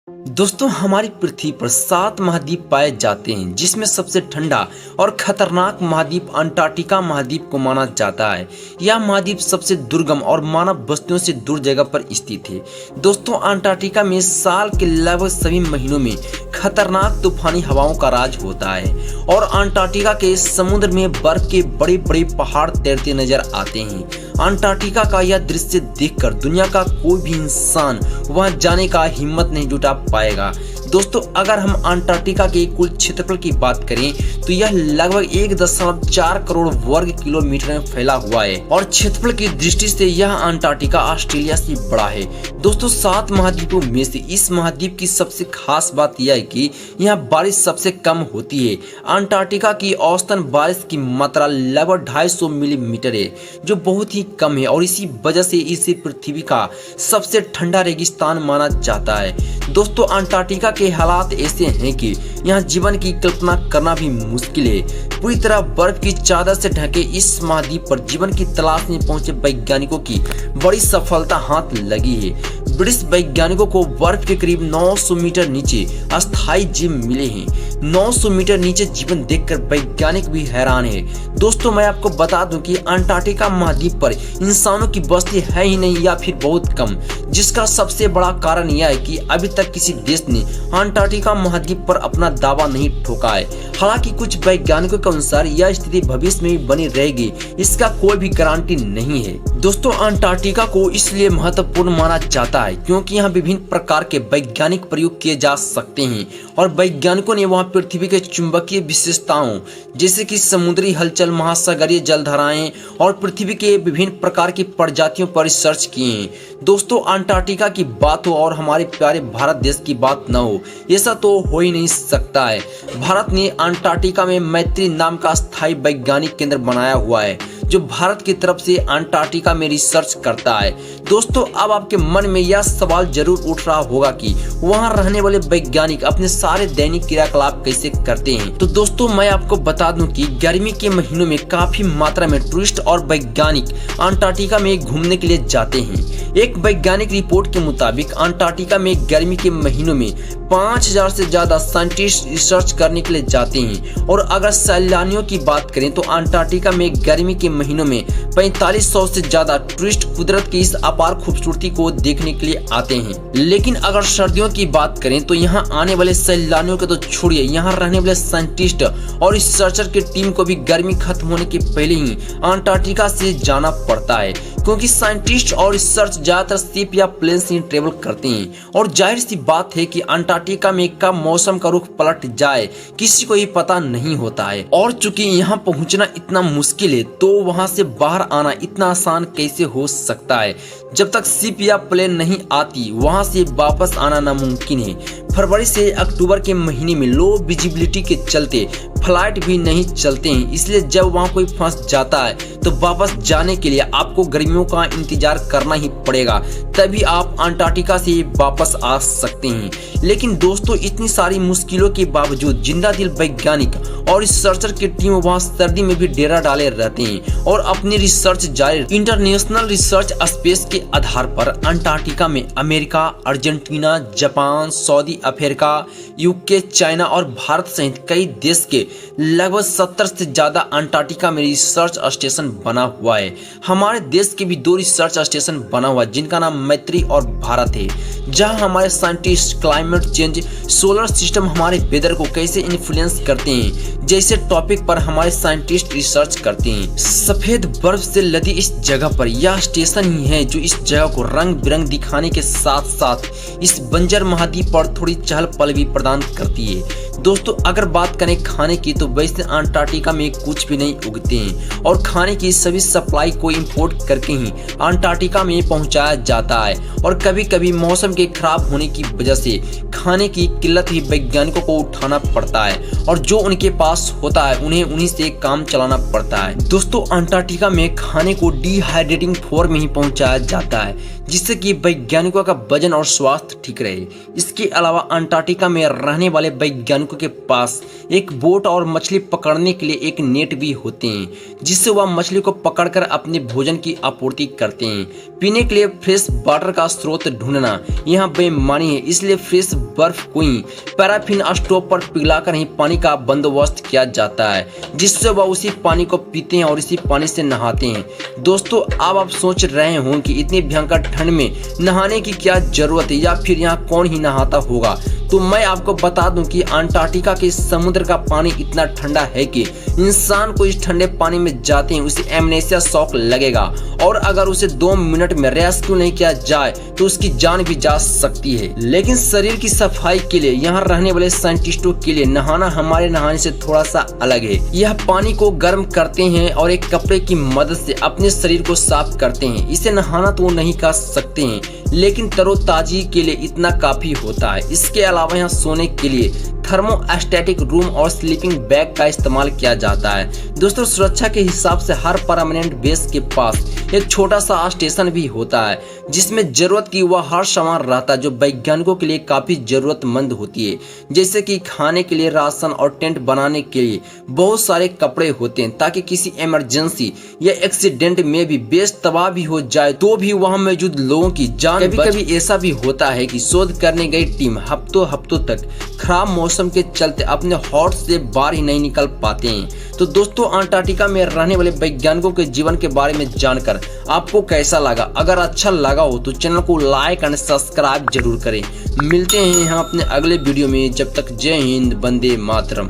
दोस्तों हमारी पृथ्वी पर 7 महाद्वीप पाए जाते हैं, जिसमें सबसे ठंडा और खतरनाक महाद्वीप अंटार्कटिका महाद्वीप को माना जाता है। यह महाद्वीप सबसे दुर्गम और मानव बस्तियों से दूर जगह पर स्थित है। दोस्तों अंटार्कटिका में साल के लगभग सभी महीनों में खतरनाक तूफानी हवाओं का राज होता है और अंटार्कटिका के समुद्र में बर्फ के बड़े बड़े पहाड़ तैरते नजर आते हैं। अंटार्कटिका का यह दृश्य देखकर दुनिया का कोई भी इंसान वहां जाने का हिम्मत नहीं जुटा पाएगा। दोस्तों अगर हम अंटार्कटिका के कुल क्षेत्रफल की बात करें तो यह लगभग 1.4 करोड़ वर्ग किलोमीटर में फैला हुआ है और क्षेत्रफल की दृष्टि से यह अंटार्कटिका ऑस्ट्रेलिया से बड़ा है। दोस्तों 7 महाद्वीपों में से इस महाद्वीप की सबसे खास बात यह है कि यहाँ बारिश सबसे कम होती है। अंटार्कटिका की औसतन बारिश की मात्रा लगभग 250 मिलीमीटर है, जो बहुत ही कम है और इसी वजह से इसे पृथ्वी का सबसे ठंडा रेगिस्तान माना जाता है। दोस्तों अंटार्कटिका के हालात ऐसे हैं कि यहाँ जीवन की कल्पना करना भी मुश्किल है। पूरी तरह बर्फ की चादर से ढके इस महाद्वीप पर जीवन की तलाश में पहुंचे वैज्ञानिकों की बड़ी सफलता हाथ लगी है। ब्रिटिश वैज्ञानिकों को बर्फ के करीब 900 मीटर नीचे अस्थायी जीव मिले हैं। 900 मीटर नीचे जीवन देखकर वैज्ञानिक भी हैरान है। दोस्तों मैं आपको बता दूं कि अंटार्कटिका महाद्वीप पर इंसानों की बस्ती है ही नहीं या फिर बहुत कम, जिसका सबसे बड़ा कारण यह है कि अभी तक किसी देश ने अंटार्कटिका महाद्वीप पर अपना दावा नहीं ठोका है। हालांकि कुछ वैज्ञानिकों के अनुसार यह स्थिति भविष्य में भी बनी रहेगी, इसका कोई भी गारंटी नहीं है। दोस्तों अंटार्कटिका को इसलिए महत्वपूर्ण माना जाता है क्योंकि यहाँ विभिन्न प्रकार के वैज्ञानिक प्रयोग किए जा सकते हैं और वैज्ञानिकों ने वहाँ पृथ्वी के चुंबकीय विशेषताओं जैसे कि समुद्री हलचल, महासागरीय जलधाराएं और पृथ्वी के विभिन्न प्रकार की प्रजातियों पर रिसर्च किए हैं। दोस्तों अंटार्कटिका की बात हो और हमारे प्यारे भारत देश की बात न हो, ऐसा तो हो ही नहीं सकता है। भारत ने अंटार्कटिका में मैत्री नाम का स्थायी वैज्ञानिक केंद्र बनाया हुआ है जो भारत की तरफ से अंटार्कटिका में रिसर्च करता है। दोस्तों अब आपके मन में यह सवाल जरूर उठ रहा होगा कि वहां रहने वाले वैज्ञानिक अपने सारे दैनिक क्रियाकलाप कैसे करते हैं। तो दोस्तों मैं आपको बता दूं कि गर्मी के महीनों में काफी मात्रा में टूरिस्ट और वैज्ञानिक अंटार्कटिका में घूमने के लिए जाते हैं। एक वैज्ञानिक रिपोर्ट के मुताबिक अंटार्कटिका में गर्मी के महीनों में 5000 से ज्यादा साइंटिस्ट रिसर्च करने के लिए जाते हैं और अगर सैलानियों की बात करें तो अंटार्कटिका में गर्मी के महीनों में 4500 से ज्यादा टूरिस्ट कुदरत की इस अपार खूबसूरती को देखने के लिए आते हैं। लेकिन अगर सर्दियों की बात करें तो यहाँ आने वाले सैलानियों के तो छोड़िए, यहाँ रहने वाले साइंटिस्ट और रिसर्चर की टीम को भी गर्मी खत्म होने के पहले ही अंटार्कटिका से जाना पड़ता है, क्योंकि साइंटिस्ट और रिसर्च ज्यादातर शिप या प्लेन से ट्रेवल करते हैं और जाहिर सी बात है कि अंटार्कटिका में कब मौसम का रुख पलट जाए किसी को ही पता नहीं होता है। और चूंकि यहाँ पहुँचना इतना मुश्किल है तो वहाँ से बाहर आना इतना आसान कैसे हो सकता है। जब तक शिप या प्लेन नहीं आती वहाँ से वापस आना नामुमकिन है। फरवरी से अक्टूबर के महीने में लो विजिबिलिटी के चलते फ्लाइट भी नहीं चलते हैं, इसलिए जब वहाँ कोई फंस जाता है तो वापस जाने के लिए आपको गर्मियों का इंतजार करना ही पड़ेगा, तभी आप अंटार्कटिका से वापस आ सकते हैं। लेकिन दोस्तों इतनी सारी मुश्किलों के बावजूद जिंदा दिल वैज्ञानिक और रिसर्चर की टीम वहाँ सर्दी में भी डेरा डाले रहते हैं और अपनी रिसर्च जारी। इंटरनेशनल रिसर्च स्पेस के आधार पर अंटार्कटिका में America, Argentina, Japan, Saudi Africa, UK, China और भारत सहित कई देश के लगभग 70 से ज्यादा अंटार्कटिका में रिसर्च स्टेशन बना हुआ है। हमारे देश के भी 2 रिसर्च स्टेशन बना हुआ है जिनका नाम मैत्री और भारत है, जहां हमारे scientist climate change, solar system, हमारे वेदर को कैसे इन्फ्लुएंस करते हैं जैसे टॉपिक पर हमारे साइंटिस्ट रिसर्च करते हैं। सफेद बर्फ से लदी इस जगह पर यह स्टेशन ही है जो इस जगह को रंग बिरंग दिखाने के साथ साथ इस बंजर महाद्वीप पर थोड़ी चहल पहल भी प्रदान करती है। दोस्तों अगर बात करें खाने की तो वैसे अंटार्कटिका में कुछ भी नहीं उगते हैं और खाने की सभी सप्लाई को इंपोर्ट करके ही अंटार्कटिका में पहुंचाया जाता है और कभी कभी मौसम के खराब होने की वजह से खाने की किल्लत ही वैज्ञानिकों को उठाना पड़ता है और जो उनके पास होता है उन्हें उन्हीं से काम चलाना पड़ता है। दोस्तों अंटार्कटिका में खाने को डिहाइड्रेटिंग फॉर्म में ही पहुंचाया जाता है जिससे कि वैज्ञानिकों का वजन और स्वास्थ्य ठीक रहे। इसके अलावा अंटार्कटिका में रहने वाले वैज्ञानिकों के पास एक बोट और मछली पकड़ने के लिए एक नेट भी होते हैं, जिससे वह मछली को पकड़कर अपने भोजन की आपूर्ति करते हैं। पीने के लिए फ्रेश वाटर का स्रोत ढूंढना यहाँ बेईमानी है, इसलिए फ्रेश बर्फ को ही पैराफिन स्टोव पर पिघलाकर ही पानी का बंदोबस्त किया जाता है, जिससे वह उसी पानी को पीते हैं और इसी पानी से नहाते हैं। दोस्तों, अब आप सोच रहे हों कि इतनी भयंकर ठंड में नहाने की क्या जरूरत है या फिर यहाँ कौन ही नहाता होगा। तो मैं आपको बता दूं कि अंटार्कटिका के समुद्र का पानी इतना ठंडा है कि इंसान को इस ठंडे पानी में जाते ही उसे एमनेसिया शॉक लगेगा, और अगर उसे 2 मिनट में रेस्क्यू नहीं किया जाए तो उसकी जान भी जा सकती है। लेकिन शरीर की सफाई के लिए यहाँ रहने वाले साइंटिस्टों के लिए नहाना हमारे नहाने से थोड़ा सा अलग है। यह पानी को गर्म करते हैं और एक कपड़े की मदद से अपने शरीर को साफ करते हैं। इसे नहाना तो वो नहीं कर सकते हैं, लेकिन तरोताजी के लिए इतना काफी होता है। इसके अलावा यहाँ सोने के लिए थर्मोस्टेटिक रूम और स्लीपिंग बैग का इस्तेमाल किया जाता है। दोस्तों, सुरक्षा के हिसाब से हर परमानेंट बेस के पास एक छोटा सा स्टेशन भी होता है, जिसमें जरूरत की वह हर सामान रहता है जो वैज्ञानिकों के लिए काफी जरूरतमंद होती है, जैसे कि खाने के लिए राशन और टेंट बनाने के लिए बहुत सारे कपड़े होते हैं, ताकि किसी इमरजेंसी या एक्सीडेंट में भी बेस तबाह भी हो जाए तो भी वहां मौजूद लोगों की जान। कभी ऐसा भी होता है कि शोध करने गई टीम हफ्तों तक खराब मौसम के चलते अपने हॉट से बाहर ही नहीं निकल पाते हैं। तो दोस्तों, अंटार्कटिका में रहने वाले वैज्ञानिकों के जीवन के बारे में जानकर आपको कैसा लगा? अगर अच्छा लगा हो तो चैनल को लाइक एंड सब्सक्राइब जरूर करें। मिलते हैं हम अपने अगले वीडियो में। जब तक जय हिंद, वंदे मातरम।